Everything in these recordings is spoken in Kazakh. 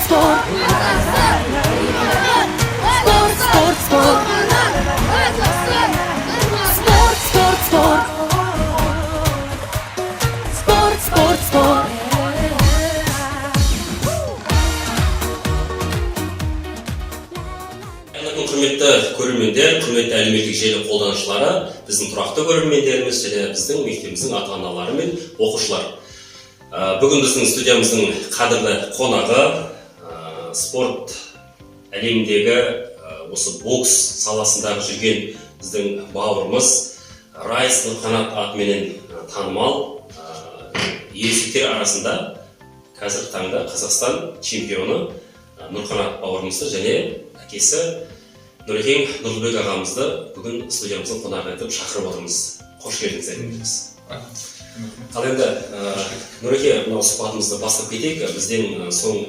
sport. Sport, sport, sport. Sport, sport, sport. Sport, sport, sport. Құрметті көрермендер, құрметті әлеуметтік желі қолданушылары, біздің тұрақты көрермендеріміз және біздің мектебіміздің ата-аналары мен оқушылар. Бүгін біздің студиямыздың қадірлі қонағы спорт әлеміндегі осы бокс саласындағы жүрген біздің бауырымыз Райс Нұрқанат атымен танымал ересектер арасында қазіргі таңда Қазақстан чемпионы Нұрқанат бауырымызды және әкесі Нұрекең Нұрлыбек ағамызды бүгін студиямыздың қонағы етіп шақырып отырмыз. Қош келдіңіз әдеміңіз. Ал енді Нұреке, мынау сұхбатымызды бастап кетейік. Бізден соң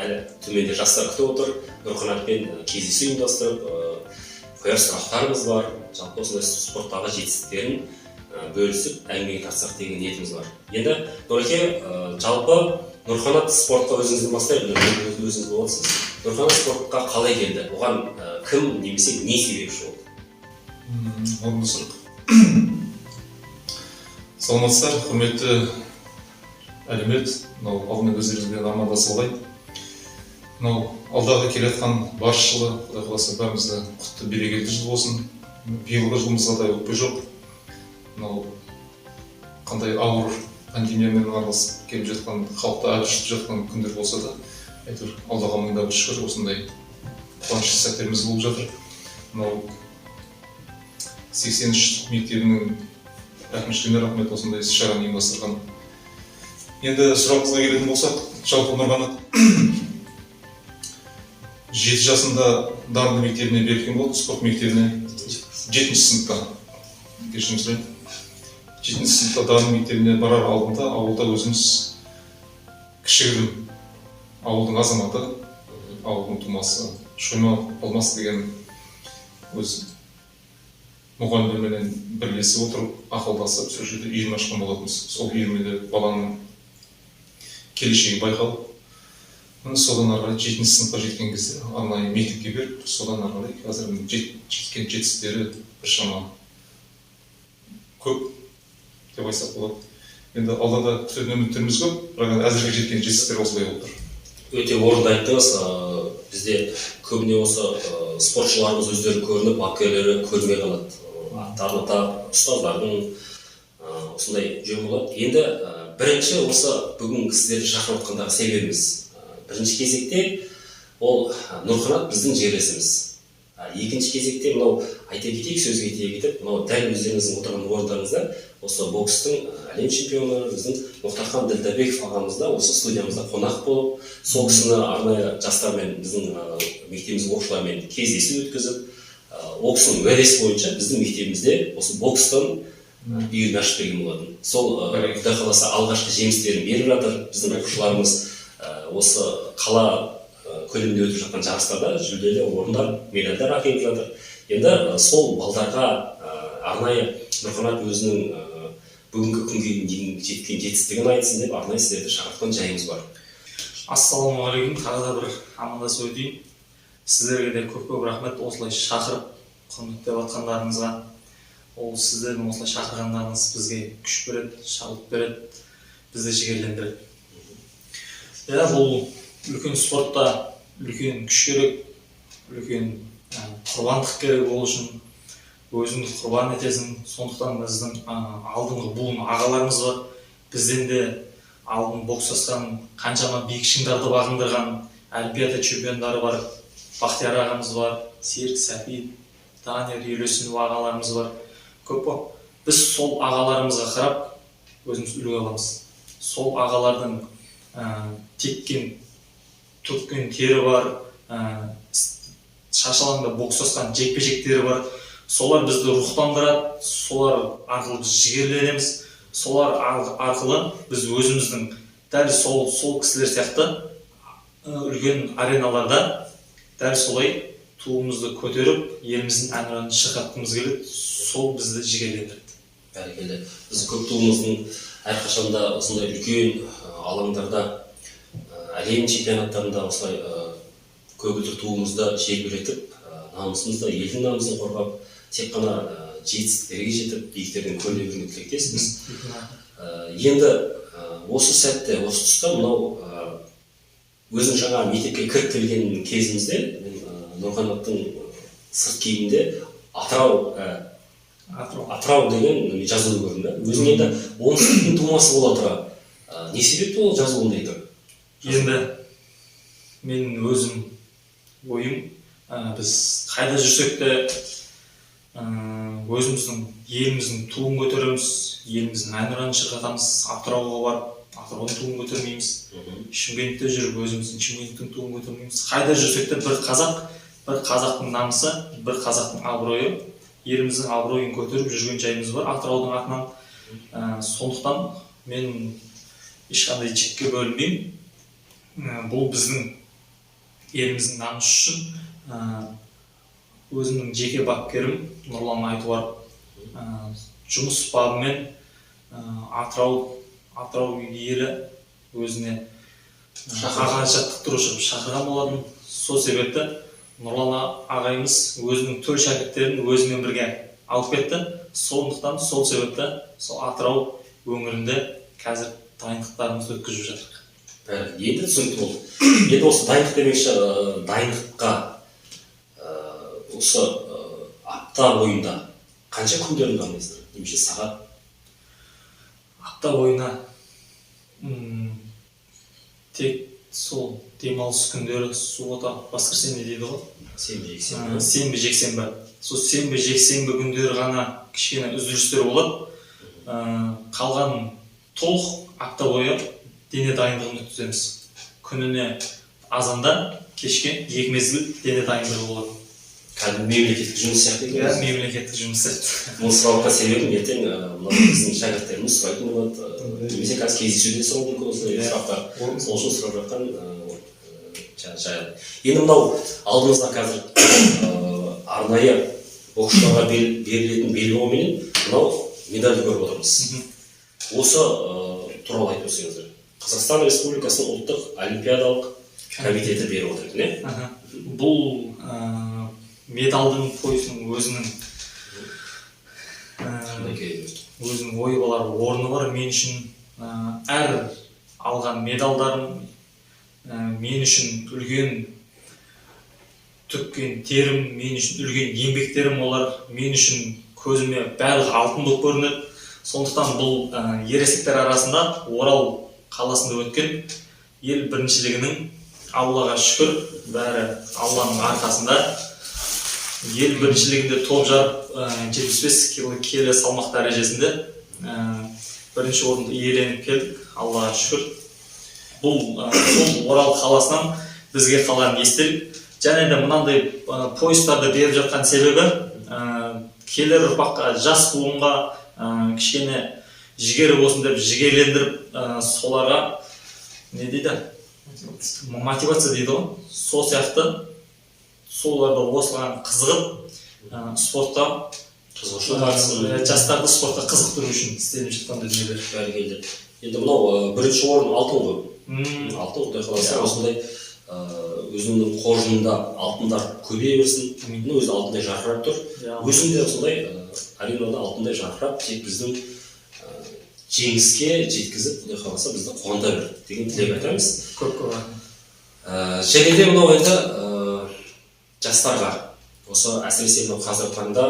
әлі төменде жастар күтіп отыр. Нұрқанатпен кездесу ұйымдастырып, қояр сұрақтарымыз бар. Жалпы осындай спорттағы жетістіктерін бөлісіп, әңгімеге тартсақ деген ниетіміз бар. Енді Нұреке, жалпы Нұрқанат спортқа өзіңізді бастайық, өзіңіз боласыз. Нұрқанат спортқа қалай келді? Оған кім немесе не себепші болды? Орынды сұрақ. Саламатсыздар, құрметті әлеумет, алдымен өздеріңізбен амандасып алайын. Алдағы келе жатқан бас жылы, Құдай қаласа бәрімізді құтты берекелі жыл болсын. Биылғы жылымызға да өкпе жоқ. Қандай ауыр пандемиямен араласып келіп жатқан, халықты әбішіп жатқан күндер болса да, әйтеуір Аллаға мыңда бір шүкір, осындай қуанышты сәттеріміз болып жатыр. 83 мектебінің әкімшілігіне рахмет, осындай іс-шараны ұйымдастырған. Енді сұрағыңызға келетін болсақ, жалпы Нұрқанат 7 жасында дарынды мектебіне берілген болды, спорт мектебіне 7-ші сыныпта. Кешірім сұрайын. 7-ші сыныпта дарынды мектебіне барар алдында ауылда өзіміз кішігірім ауылдың азаматы, ауылдың тумасы, Шойма Алмас деген өз мұғалімдермен бірлесіп отырып, ақылдасып, сол жерде үйірме ашқан болатынбыз. Сол үйірмеде баланың келешегі байқалып, содан ары қарай 7-ші сыныпқа жеткен кезде арнайы мектепке беріп, содан ары қарай қазір жеткен жетістіктері біршама көп деп айтсақ болады. Енді алда күтетін үміттеріміз көп, бірақ әзірге жеткен жетістіктер осылай болып тұр. Өте орынды айттыңыз. Бізде көбіне осы спортшыларымыз өздері көрініп, бапкерлері көрмей қалады. Аттарын атап, ұстаздардың осындай жөн болады. Енді бірінші осы бүгін сіздерді шақырып отқандағы себебіміз. Бірінші кезекте ол Нұрқанат біздің жерлесіміз. Екінші кезекте мынау айта кетейік, сөзге кете кетіп, мынау дәл өздеріңіздің отырған орындарыңызда осы бокстың әлем чемпионы біздің Мұхтархан Ділдәбеков ағамызда осы студиямызда қонақ болып, сол кісіні арнайы жастармен, біздің мектебіміздің оқушыларымен кездесу өткізіп, ол кісінің уәдесі бойынша біздің мектебімізде осы бокстан үйірме ашып берген болатын. Сол Құдай қаласа алғашқы жемістерін беріп жатыр. Біздің оқушыларымыз осы қала көлемінде өтіп жатқан жарыстарда жүлделі орындар, медальдар әкеліп жатыр. Енді сол балдарға арнайы Нұрқанат өзінің бүгінгі күнге дейін жеткен жетістігін айтсын деп арнайы сіздерді шақыртқан жайымыз бар. Ассалаумағалейкум, тағы да бір амандасып өтейін. Сіздерге де көп-көп рахмет осылай шақырып, құрметтеп жатқандарыңызға. Ол сіздердің осылай шақырғандарыңыз бізге күш береді, шабыт береді, бізді жігерлендіреді. Бұл үлкен спортта үлкен күш керек, үлкен құрбандық керек ол үшін. Өзіңді құрбан етесің, сондықтан біздің алдыңғы буын ағаларымыз бар. Бізден де алдын бокстасқан, қаншама биік шыңдарды бағындырған олимпиада чемпиондары бар. Бақтияр ағамыз бар, Серік Сәпиев, Данияр Елеусінов ағаларымыз бар. Көп қой. Біз сол ағаларымызға қарап өзіміз үлгі аламыз. Сол ағалардың теккен, төккен тері бар, шашалаңда бокстасқан жекпе-жектері бар. Солар бізді рухтандырады, солар арқылы біз жігерленеміз, солар арқылы біз өзіміздің дәл сол кісілер сияқты үлкен ареналарда дәл солай туымызды көтеріп, еліміздің әнұранын шырқатқымыз келеді, сол бізді жігерлендіреді. Бәрекелді. Біз көп туымыздың әрқашанда осындай үлкен алаңдарда әлем чемпионаттарында осылай көгілдір туымызды желбіретіп, намысымызды, елдің намысын қорғап, тек қана жетістіктерге жетіп, биіктерден көре беруге тілектеспіз. Енді осы сәтте, осы тұста мынау өзің жаңа мектепке кіріп келген кезімізде, мен Нұрқанаттың сырт киімінде Атырау деген жазуды көрдім. Өзің енді оңтүстіктің тумасы бола тұра, не себепті ол жазу ондай тұр? Енді мен өзім ойым, біз қайда жүрсек те өзіміздің еліміздің туын көтереміз, еліміздің әнұранын шырқатамыз, Атырауға барып Атыраудың туын көтермейміз, Шымкентте жүріп өзіміздің Шымкенттің туын көтермейміз. Қайда жүрсек те бір қазақтың намысы, бір қазақтың абыройы, еліміздің абыройын көтеріп жүрген жайымыз бар Атыраудың атынан. Сондықтан мен ешқандай жікке бөлінбеймін. Бұл біздің еліміздің намысы үшін өзімнің жеке бапкерім Нұрлан Айтуаров жұмыс бабымен Атырау елі өзіне аға жаттықтырушы шақырған болатын. Сол себепті Нұрлан ағайымыз өзінің төл шәкірттерін өзімен бірге алып кетті. Сондықтан сол себепті сол Атырау өңірінде қазір дайындықтарымызды өткізіп жатырмыз. Енді түсінікті болды. Енді осы дайындық демекші, дайындыққа осы апта бойында қанша күндерін дайындайсыздар? Немесе сағат? Апта бойына тек сол демалыс күндері суббота, воскресенье дейді ғой. Сенбі, жексенбі. Сол сенбі, жексенбі күндері ғана кішкене үзілістер болады. Қалған толық апта бойы дене дайындығын өткіземіз. Күніне азанда, кешке 2 мезгіл дене дайындығы болады. Кәдімгі мемлекеттік жұмыс сияқты екен. Иә, мемлекеттік жұмыс сияқты. Бұл сұраққа себебім ертең біздің шәкірттеріміз сұрайтын болады, немесе қазір кездесуде сұрау мүмкін осындай сұрақтар. Сол үшін сұрап жатқан жайлы. Енді мынау алдымызда қазір арнайы боксшыларға берілетін белбеуменен мынау медальді көріп отырмыз. Осы туралы айтып өтсеңіздер. Қазақстан Республикасының ұлттық олимпиадалық комитеті беріп отыр екен. Бұл медалдың поясының өзінің ойы бар, орны бар. Мен үшін әр алған медалдарым мен үшін үлген төккен терім, мен үшін үлген еңбектерім, олар мен үшін көзіме барлығы алтын болып көрінеді. Сондықтан бұл ересектер арасында Орал қаласында өткен ел біріншілігінің Аллаға шүкір, бәрі Алланың арқасында ел біріншілігінде топ жарып 75 келі салмақ дәрежесінде бірінші орынды иеленіп келдік. Аллаға шүкір. Бұл сол Орал қаласынан бізге қалған естелік. Және де мынандай поястарды беріп жатқан себебі келер ұрпаққа, жас буынға кішкене жігері болсын деп жігерлендіріп соларға не дейді? Мотивация дейді ғой. Сол сияқты соларды осыған қызығып спортқа жастарды спортқа қызықтыру үшін істеліп жатқан дүниелер. Бәрекелді. Енді мынау бірінші орын алтын ғой. Алтын Құдай қаласа осындай өзінің қоржынында алтындар көбейе берсін. Өзі алтындай жарқырап тұр. Өзің де осындай аренада алтындай жарқырап, тек біздің жеңіске жеткізіп, Құдай қаласа бізді қуанта бер деген тілек айтамыз. Көп. Және де мынау енді жастарға, осы әсіресе мынау қазіргі таңда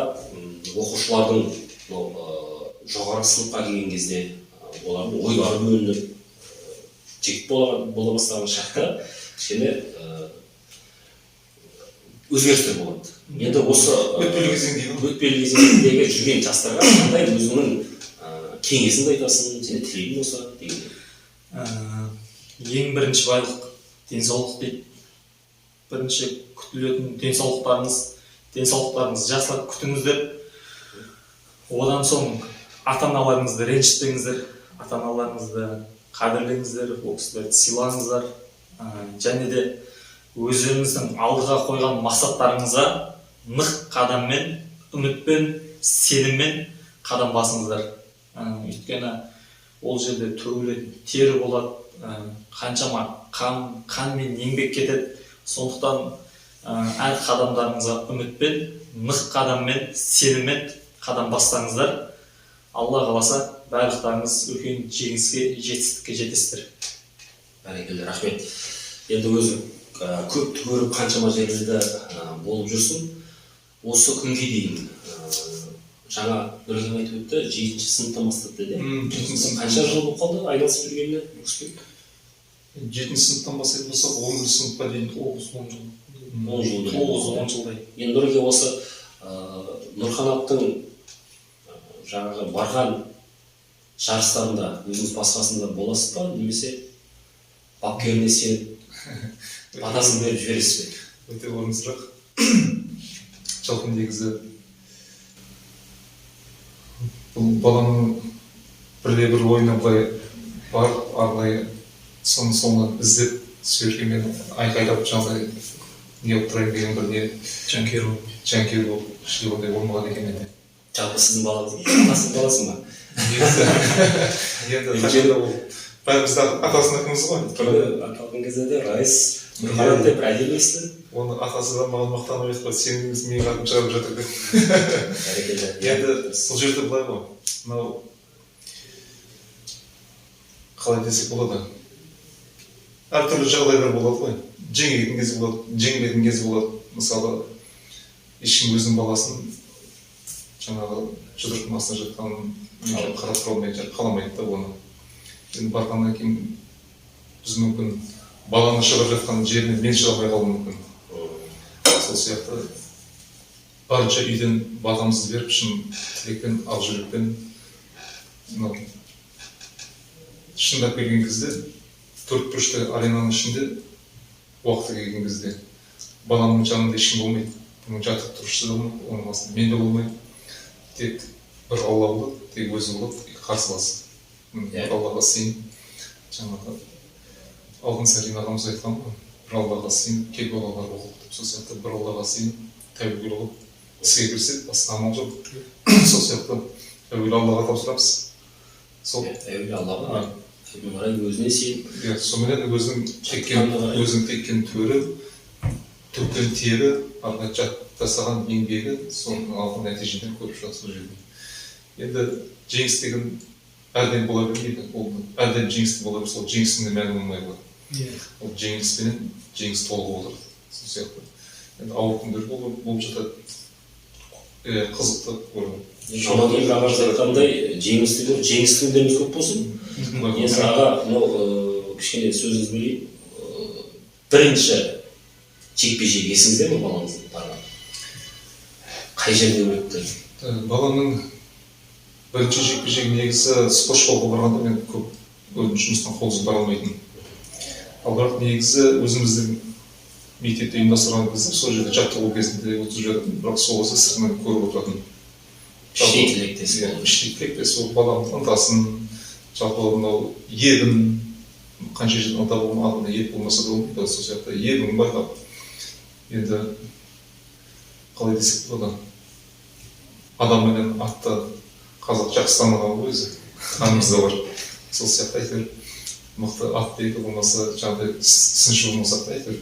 оқушылардың жоғары сыныпқа келген кезде олардың ойлары бөлініп, жігіт бола бастаған шақта кішкене өзгерістер болады. Енді осы өтпелі кезеңдегі жүрген жастарға қандай өзінің кеңесін айтасың, және тілегің болса деген. Ең бірінші байлық денсаулық дейді. Бірінші күтілетін денсаулықтарыңыз жақсылап күтіңіздер. Одан соң ата-аналарыңызды ренжітпеңіздер, ата-аналарыңызды қадірлеңіздер, ол кісілерді сыйлаңыздар. Және де өздеріңіздің алдыға қойған мақсаттарыңызға нық қадаммен, үмітпен, сеніммен қадам басыңыздар. Өйткені ол жерде төгілетін тері болады, қаншама қан мен еңбек кетеді. Сондықтан әр қадамдарыңызға үмітпен, нық қадаммен, сеніммен қадам бастаңыздар. Алла қаласа барлықтарыңыз үлкен жеңіске, жетістікке жетесіздер. Бәрекелді, рахмет. Енді өзің көп көріп қаншама жерлерде болып жүрсің. Осы күнге дейін жаңа Нұрген айтып өтті, 7-ші сыныптан бастап деді. Қанша жыл болып қалды айналысып жүргеніне Өксбек? 7-ші сыныптан бастайтын болсақ, 10-ші сыныпқа дейін 9-10 жыл. 9-10 жылдай. Енді Нұрге осы Нұрқанаттың жаңағы барған жарыстарында өзіңіз басқасында боласыз ба, немесе бапкеріне сеніп батасын беріп жібересіз бе? Өте орынды сұрақ. Жалпы негізі бұл баланың бірде-бір ойына былай барып, арнайы соны іздеп сөйлеуге мен айқайлап жаңағыдай не болып тұрайын деген бір не жанкүйер болып ішінде ондай болмаған екен менде. Жалпы сіздің балаңыз атасының баласы ма? Енді қашанда ол бәріміз де атасының әкіміз ғой. Аталған кезде де Райс Нұрқанат деп әдемі естіді. Оны атасы да маған мақтанып айтып, сенің менің атын шығарып жатыр деп. Енді сол жерде былай ғой, мынау қалай десек болады, әртүрлі жағдайлар болады ғой. Жеңетін кез болады, жеңбейтін кез болады. Мысалы, ешкім өзінің баласын жаңағы жұдырықтың астына жатқанын қарап тұра алмайды, қаламайды да оны. Енді барғаннан кейін біз мүмкін баланы шығып жатқан жеріне мен шыға алмай қалуым мүмкін. Сол сияқты барынша үйден бағамызды беріп, шын тілекпен, ақ жүрекпен, шындап келген кезде, төрт бұрышты аренаның ішінде уақыты келген кезде баламның жанында ешкім болмайды. Оның жатып тұрушысы да болмайды, оның астында мен де болмайды. Тек бір Алла болады, тек өзі болады, қарсыласы. Аллаға сыйын, жаңағы Алтын Сарин ағамыз айтқан ғой, бір Аллаға сыйын, кел балалар оқып деп, сол сияқты бір Аллаға сыйын, тәуекел болып, іске кірсек, басқа амал жоқ. Сол сияқты тәуекел Аллаға тапсырамыз. Сол Тәуекел Аллаға, өзіне сен. Сонымен өзің теккен төрі, төккен тері, жасаған еңбегі, соның алған нәтижені көріп жатыр сол жерде. Енді жеңіс деген әрден бола бермейді, ол әрден жеңісті бола берсе, ол жеңістің де мәні болмай болады. Ол жеңіспенен жеңіс толығы olur. Сол сияқты. Енді ауыр күндер болып жатады, қызықты көрінеді. Амангелді ағамыз айтқандай, жеңіс күндеріміз көп болсын. Енді аға, кішкене сөзіңіз бөлейін. Бірінші жекпе-жек есіңізде ме балаңыздың барған? Қай жерде өтті? Баламның бірінші жекпе-жек негізі спорт школаға барғанда мен көп өзім жұмыстан қол үзіп бара алмайтын. Ал бірақ негізі өзіміздің мектепте ұйымдастырған кезде сол жерде жаттығу кезінде өтіп жататын, бірақ сол осы сыртынан көріп отыратын. Іштей тілектес болды. Іштей тілектес ол баламның ынтасын, жалпы мынау ебін, қанша жерден ынта болмады, еп болмаса да болмайды, сол сияқты ебін байқап. Енді қалай десек болады, адам менен атты қазақ жақсы таныған өзі, қанымызда бар. Сол сияқты әйтеуір мықты ат дейді, болмаса жаңағыдай сыншы болмасақ та әйтеуір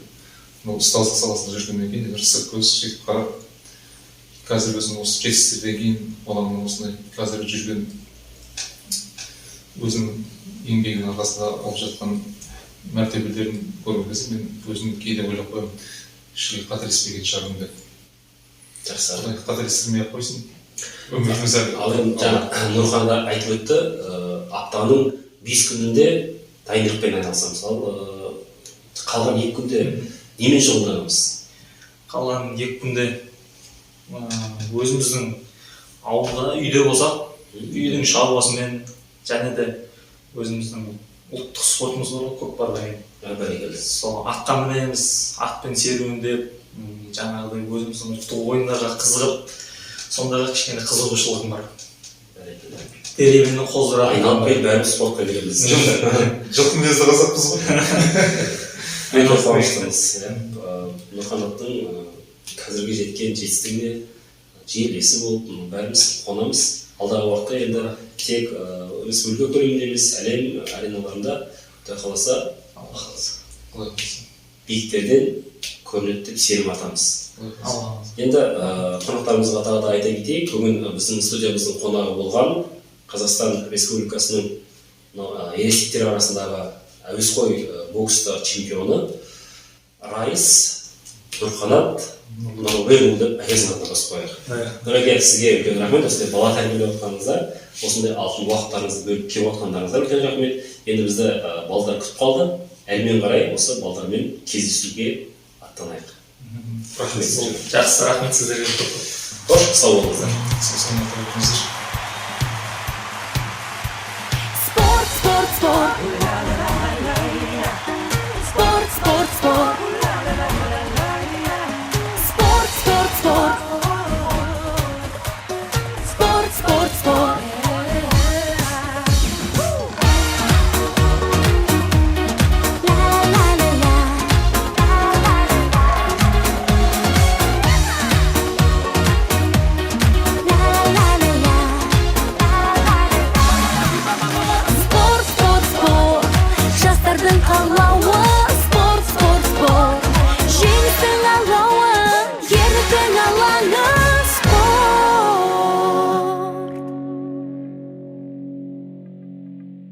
ұстаздық саласында жүргеннен кейін бір сырт көз сөйтіп қарап, қазір өзім осы жетістіктерден кейін баламның осындай қазір жүрген өзінің еңбегінің арқасында алып жатқан мәртебелерін көрген кезде мен өзім кейде ойлап қоямын, ішке қателеспеген шығармын деп. Жақсы. Қателестірмей-ақ қойсын. Өміріміз ал енді Нұрхан да айтып өтті, аптаның 5 күнінде дайындықпен айналысамыз. Мысалы, қалған 2 күнде немен шұғылданамыз? Қалған 2 күнде өзіміздің ауылда, үйде болсақ, үйдің шаруасымен және де өзіміздің ұлттық спортымыз бар, көкпар деген. Бәрекелді. Сол атқа мінеміз, атпен серуендеп, жаңағыдай өзіміздің ұлттық ойындарға қызығып, сондайға кішкене қызығушылығым бар. Деревені қоздырады. Айналып келіп бәріміз спортқа келеміз. Жылқы мінезді қазақпыз ғой. Өте қуаныштымыз. Нұрқанаттың қазірге жеткен жетістігіне жерлесі болып, бәріміз қонамыз. Алдағы уақытта енді тек республика көлемінде емес, әлем ареналарында Құдай қаласа Құдай қаласа. биіктерден көрінеді деп сенім артамыз. Алла. Енді қонақтарымызға тағы да айта кетейік, бүгін біздің студиямыздың қонағы болған Қазақстан Республикасының ересектер арасындағы әуесқой бокста чемпионы Райыс Нұрқанат Нұрбекұлы деп әкесінің атына қосып қояйық. Нұреке, сізге үлкен рахмет, осындай бала тәрбиелеп отқаныңызға, осындай алтын уақыттарыңызды бөліп келіп отқандарыңызға үлкен рахмет. Енді бізді балдар күтіп қалды. Әлмен қарай осы балдармен кездесуге аттанайық. Рахмет. Жақсы, рахмет сіздерге. Қош, сау болыңыздар. Сау саламат болыңыздар.